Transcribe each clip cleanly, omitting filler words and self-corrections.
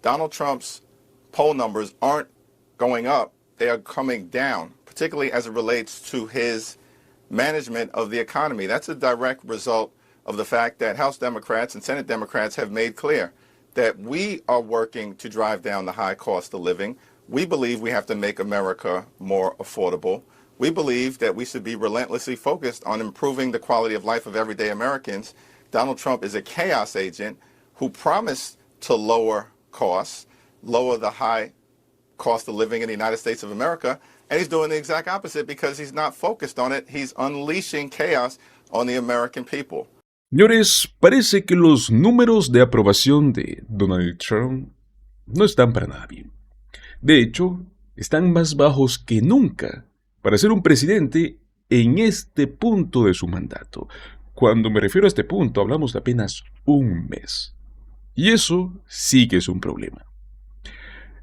Donald Trump's poll numbers aren't going up, they are coming down, particularly as it relates to his management of the economy. That's a direct result of the fact that House Democrats and Senate Democrats have made clear that we are working to drive down the high cost of living. We believe we have to make America more affordable. We believe that we should be relentlessly focused on improving the quality of life of everyday Americans. Donald Trump is a chaos agent who promised to lower costs, lower the high cost of living in the United States of America, and he's doing the exact opposite because he's not focused on it. He's unleashing chaos on the American people. Señores, parece que los números de aprobación de Donald Trump no están para nada bien. De hecho, están más bajos que nunca para ser un presidente en este punto de su mandato. Cuando me refiero a este punto, hablamos de apenas un mes. Y eso sí que es un problema.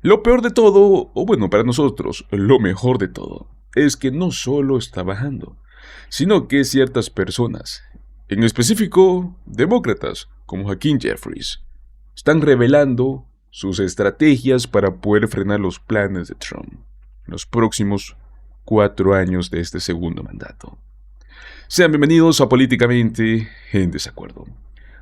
Lo peor de todo, o bueno, para nosotros, lo mejor de todo, es que no solo está bajando, sino que ciertas personas, en específico demócratas como Hakeem Jeffries, están revelando sus estrategias para poder frenar los planes de Trump en los próximos 4 años de este segundo mandato. Sean bienvenidos a Políticamente en Desacuerdo.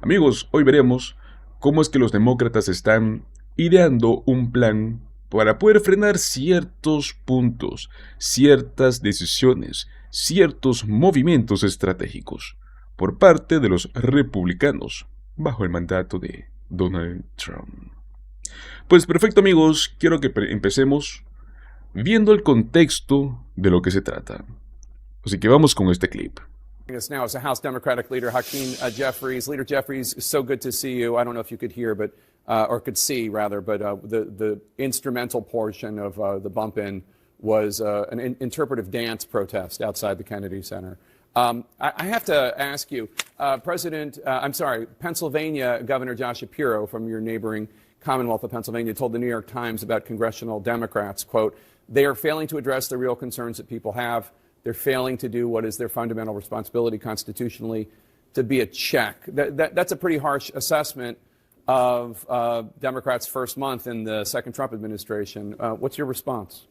Amigos, hoy veremos cómo es que los demócratas están ideando un plan para poder frenar ciertos puntos, ciertas decisiones, ciertos movimientos estratégicos por parte de los republicanos bajo el mandato de Donald Trump. Pues perfecto, amigos, quiero que empecemos viendo el contexto de lo que se trata. Así que vamos con este clip. Us now is the House Democratic leader Hakeem Jeffries. Leader Jeffries, so good to see you. I don't know if you could hear, but or could see rather, but the instrumental portion of the bump in was an interpretive dance protest outside the Kennedy Center. I have to ask you, Pennsylvania Governor Josh Shapiro from your neighboring Commonwealth of Pennsylvania told the New York Times about congressional Democrats, quote, they are failing to address the real concerns that people have. They're failing to do what is their fundamental responsibility constitutionally, to be a check. That's a pretty harsh assessment of Democrats' first month in the second Trump administration. What's your response?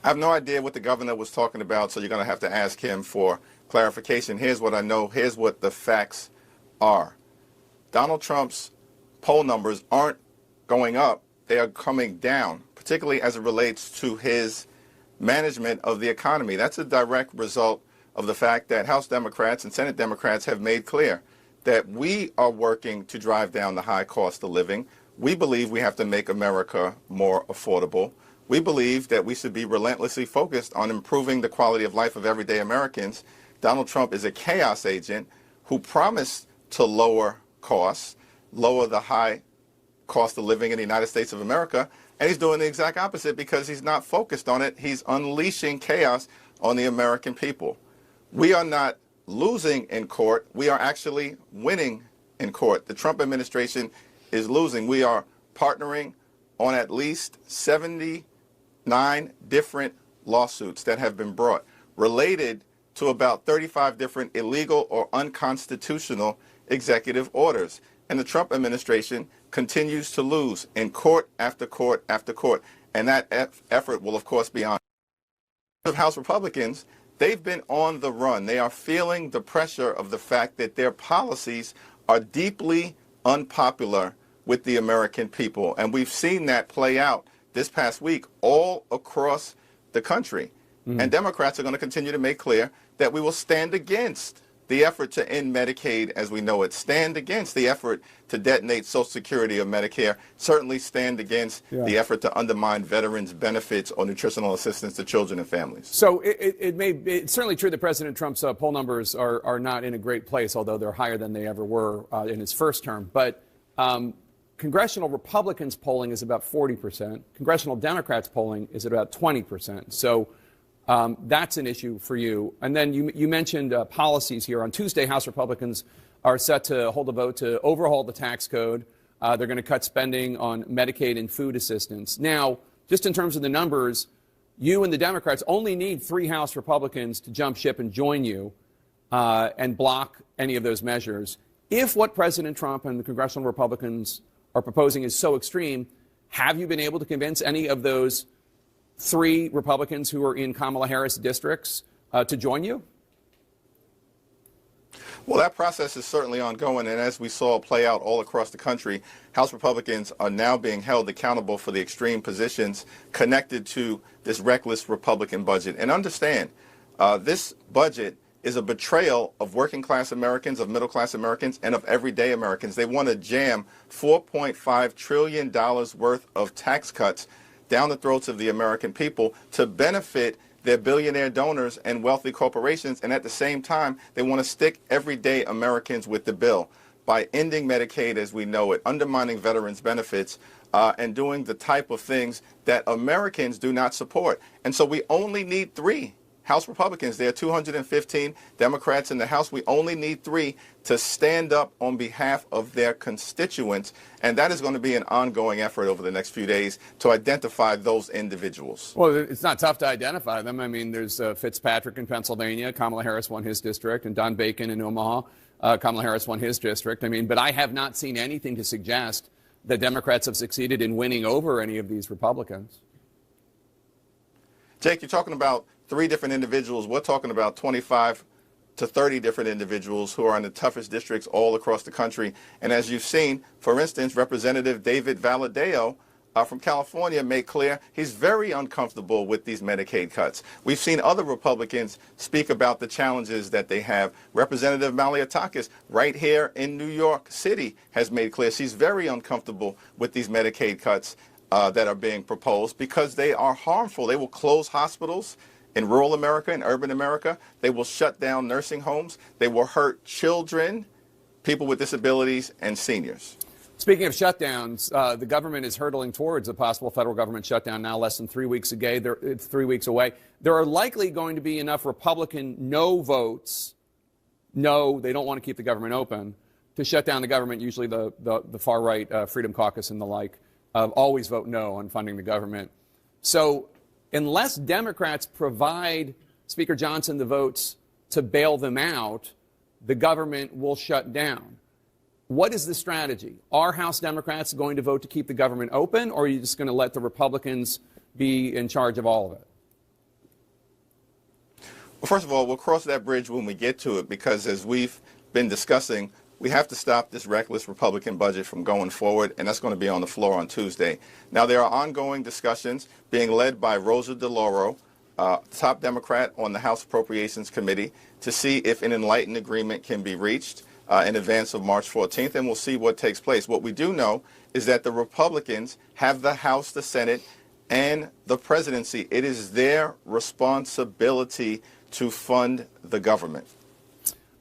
I have no idea what the governor was talking about, so you're going to have to ask him for clarification. Here's what I know. Here's what the facts are. Donald Trump's poll numbers aren't going up. They are coming down, particularly as it relates to his management of the economy. That's a direct result of the fact that House Democrats and Senate Democrats have made clear that we are working to drive down the high cost of living. We believe we have to make America more affordable. We believe that we should be relentlessly focused on improving the quality of life of everyday Americans. Donald Trump is a chaos agent who promised to lower costs, lower the high cost of living in the United States of America, and he's doing the exact opposite because he's not focused on it. He's unleashing chaos on the American people. We are not losing in court. We are actually winning in court. The Trump administration is losing. We are partnering on at least 79 different lawsuits that have been brought related to about 35 different illegal or unconstitutional executive orders. And the Trump administration continues to lose in court after court after court. And that effort will, of course, be on. House Republicans, they've been on the run. They are feeling the pressure of the fact that their policies are deeply unpopular with the American people. And we've seen that play out this past week all across the country. And Democrats are going to continue to make clear that we will stand against the effort to end Medicaid as we know it, stand against the effort to detonate Social Security or Medicare, certainly stand against the effort to undermine veterans' benefits or nutritional assistance to children and families. So it's certainly true that President Trump's poll numbers are not in a great place, although they're higher than they ever were in his first term. But congressional Republicans polling is about 40%. Congressional Democrats polling is at about 20%. So that's an issue for you. And then you mentioned policies here. On Tuesday, House Republicans are set to hold a vote to overhaul the tax code. They're going to cut spending on Medicaid and food assistance. Now, just in terms of the numbers, you and the Democrats only need 3 House Republicans to jump ship and join you and block any of those measures. If what President Trump and the congressional Republicans are proposing is so extreme. Have you been able to convince any of those 3 Republicans who are in Kamala Harris districts to join you? Well, that process is certainly ongoing, and as we saw play out all across the country, House Republicans are now being held accountable for the extreme positions connected to this reckless Republican budget. And understand, this budget is a betrayal of working-class Americans, of middle-class Americans, and of everyday Americans. They want to jam $4.5 trillion worth of tax cuts down the throats of the American people to benefit their billionaire donors and wealthy corporations, and at the same time, they want to stick everyday Americans with the bill by ending Medicaid as we know it, undermining veterans' benefits, and doing the type of things that Americans do not support. And so we only need 3 House Republicans. There are 215 Democrats in the House. We only need 3 to stand up on behalf of their constituents, and that is going to be an ongoing effort over the next few days to identify those individuals. Well, it's not tough to identify them. I mean, there's Fitzpatrick in Pennsylvania. Kamala Harris won his district, and Don Bacon in Omaha. Kamala Harris won his district. I mean, but I have not seen anything to suggest that Democrats have succeeded in winning over any of these Republicans. Jake, you're talking about 3 different individuals. We're talking about 25 to 30 different individuals who are in the toughest districts all across the country. And as you've seen, for instance, Representative David Valadao from California made clear he's very uncomfortable with these Medicaid cuts. We've seen other Republicans speak about the challenges that they have. Representative Malliotakis right here in New York City has made clear she's very uncomfortable with these Medicaid cuts that are being proposed because they are harmful. They will close hospitals in rural America and urban America. They will shut down nursing homes. They will hurt children, people with disabilities, and seniors. Speaking of shutdowns, the government is hurtling towards a possible federal government shutdown now, less than 3 weeks away. It's 3 weeks away. There are likely going to be enough Republican no votes, no, they don't want to keep the government open, to shut down the government. Usually the far-right Freedom Caucus and the like always vote no on funding the government. So unless Democrats provide Speaker Johnson the votes to bail them out, the government will shut down. What is the strategy? Are House Democrats going to vote to keep the government open, or are you just going to let the Republicans be in charge of all of it? Well, first of all, we'll cross that bridge when we get to it, because as we've been discussing, we have to stop this reckless Republican budget from going forward, and that's going to be on the floor on Tuesday. Now, there are ongoing discussions being led by Rosa DeLauro, top Democrat on the House Appropriations Committee, to see if an enlightened agreement can be reached in advance of March 14th, and we'll see what takes place. What we do know is that the Republicans have the House, the Senate, and the presidency. It is their responsibility to fund the government.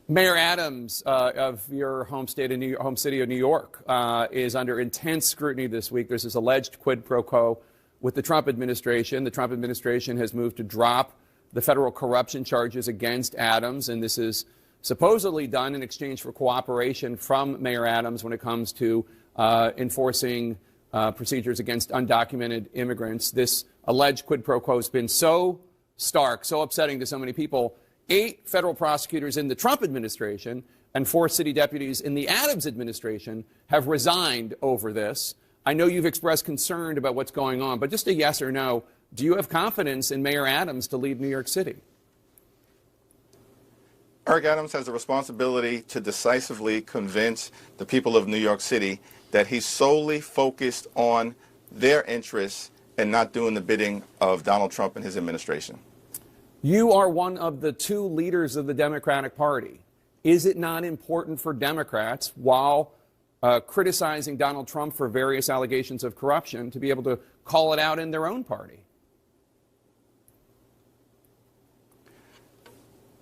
Mayor Adams of your home city of New York is under intense scrutiny this week. There's this alleged quid pro quo with the Trump administration. The Trump administration has moved to drop the federal corruption charges against Adams, and this is supposedly done in exchange for cooperation from Mayor Adams when it comes to enforcing procedures against undocumented immigrants. This alleged quid pro quo has been so stark, so upsetting to so many people. 8 federal prosecutors in the Trump administration and 4 city deputies in the Adams administration have resigned over this. I know you've expressed concern about what's going on, but just a yes or no, do you have confidence in Mayor Adams to lead New York City? Eric Adams has a responsibility to decisively convince the people of New York City that he's solely focused on their interests and not doing the bidding of Donald Trump and his administration. You are one of the 2 leaders of the Democratic Party. Is it not important for Democrats, while criticizing Donald Trump for various allegations of corruption, to be able to call it out in their own party?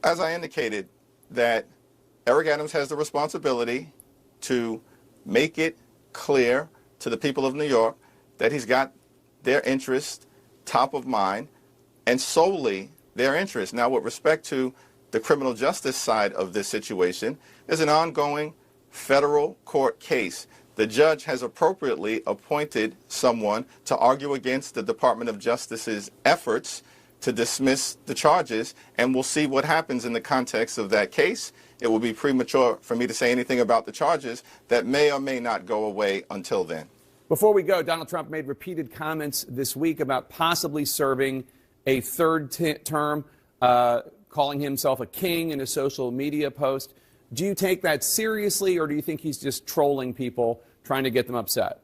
As I indicated, that Eric Adams has the responsibility to make it clear to the people of New York that he's got their interest top of mind and solely their interest. Now, with respect to the criminal justice side of this situation, there's an ongoing federal court case. The judge has appropriately appointed someone to argue against the Department of Justice's efforts to dismiss the charges, and we'll see what happens in the context of that case. It will be premature for me to say anything about the charges that may or may not go away until then. Before we go, Donald Trump made repeated comments this week about possibly serving a third term, calling himself a king in a social media post. Do you take that seriously, or do you think he's just trolling people, trying to get them upset?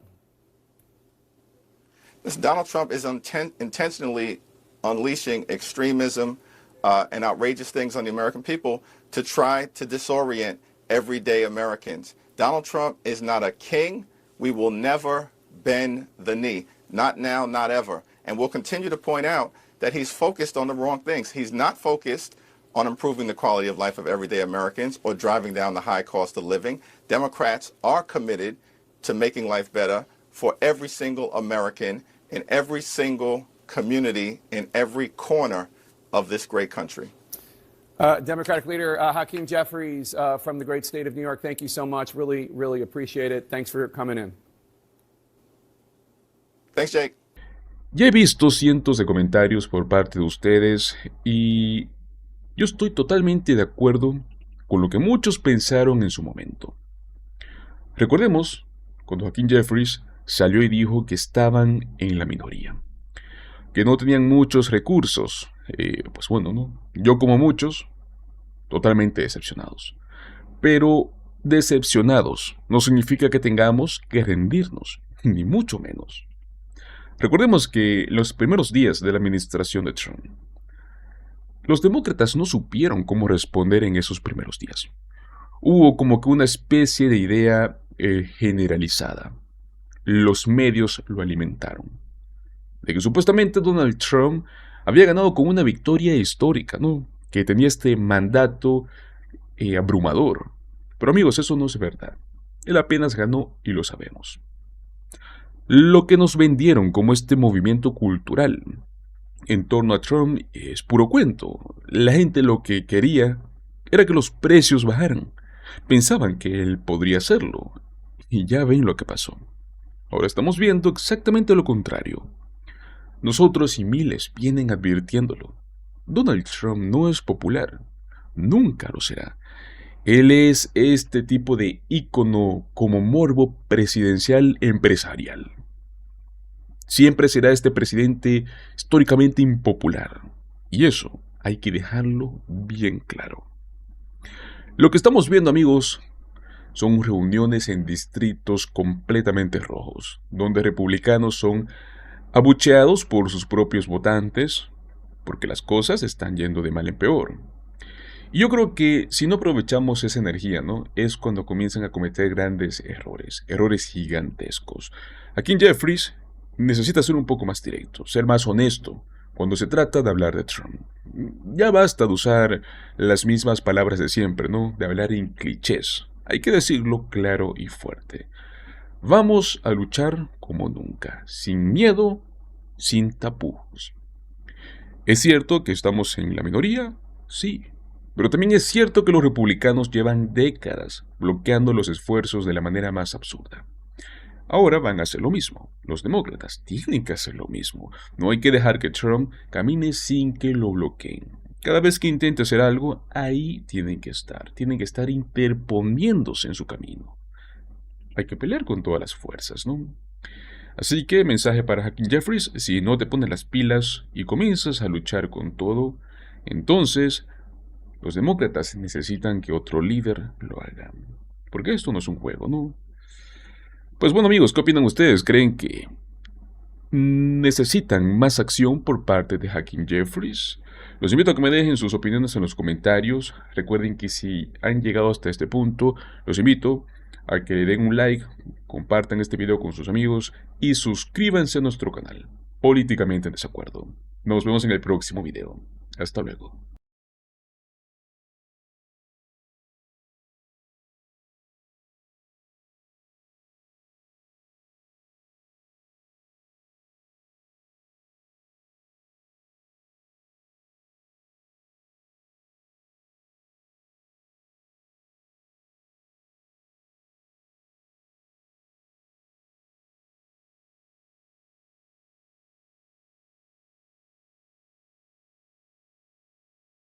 Listen, Donald Trump is intentionally unleashing extremism and outrageous things on the American people to try to disorient everyday Americans. Donald Trump is not a king. We will never bend the knee. Not now, not ever. And we'll continue to point out that he's focused on the wrong things. He's not focused on improving the quality of life of everyday Americans or driving down the high cost of living. Democrats are committed to making life better for every single American in every single community in every corner of this great country. Democratic leader Hakeem Jeffries from the great state of New York, thank you so much. Really, really appreciate it. Thanks for coming in. Thanks, Jake. Ya he visto cientos de comentarios por parte de ustedes y yo estoy totalmente de acuerdo con lo que muchos pensaron en su momento. Recordemos cuando Hakeem Jeffries salió y dijo que estaban en la minoría, que no tenían muchos recursos. Pues bueno, ¿no? Yo como muchos, totalmente decepcionados. Pero decepcionados no significa que tengamos que rendirnos, ni mucho menos. Recordemos que en los primeros días de la administración de Trump, los demócratas no supieron cómo responder en esos primeros días. Hubo como que una especie de idea generalizada. Los medios lo alimentaron. De que supuestamente Donald Trump había ganado con una victoria histórica, ¿no? Que tenía este mandato abrumador. Pero amigos, eso no es verdad. Él apenas ganó y lo sabemos. Lo que nos vendieron como este movimiento cultural en torno a Trump es puro cuento. La gente lo que quería era que los precios bajaran. Pensaban que él podría hacerlo. Y ya ven lo que pasó. Ahora estamos viendo exactamente lo contrario. Nosotros y miles vienen advirtiéndolo. Donald Trump no es popular. Nunca lo será. Él es este tipo de ícono como morbo presidencial empresarial. Siempre será este presidente históricamente impopular. Y eso hay que dejarlo bien claro. Lo que estamos viendo, amigos, son reuniones en distritos completamente rojos, donde republicanos son abucheados por sus propios votantes, porque las cosas están yendo de mal en peor. Y yo creo que si no aprovechamos esa energía, ¿no? Es cuando comienzan a cometer grandes errores gigantescos. Hakeem Jeffries necesita ser un poco más directo, ser más honesto cuando se trata de hablar de Trump. Ya basta de usar las mismas palabras de siempre, ¿no? De hablar en clichés. Hay que decirlo claro y fuerte. Vamos a luchar como nunca, sin miedo, sin tapujos. ¿Es cierto que estamos en la minoría? Sí. Pero también es cierto que los republicanos llevan décadas bloqueando los esfuerzos de la manera más absurda. Ahora van a hacer lo mismo. Los demócratas tienen que hacer lo mismo. No hay que dejar que Trump camine sin que lo bloqueen. Cada vez que intente hacer algo, ahí tienen que estar interponiéndose en su camino. Hay que pelear con todas las fuerzas, ¿no? Así que, mensaje para Hakeem Jeffries, si no te pones las pilas y comienzas a luchar con todo, entonces los demócratas necesitan que otro líder lo haga. Porque esto no es un juego, ¿no? Pues bueno, amigos, ¿qué opinan ustedes? ¿Creen que necesitan más acción por parte de Hakeem Jeffries? Los invito a que me dejen sus opiniones en los comentarios. Recuerden que si han llegado hasta este punto, los invito a que le den un like, compartan este video con sus amigos y suscríbanse a nuestro canal, Políticamente en Desacuerdo. Nos vemos en el próximo video. Hasta luego.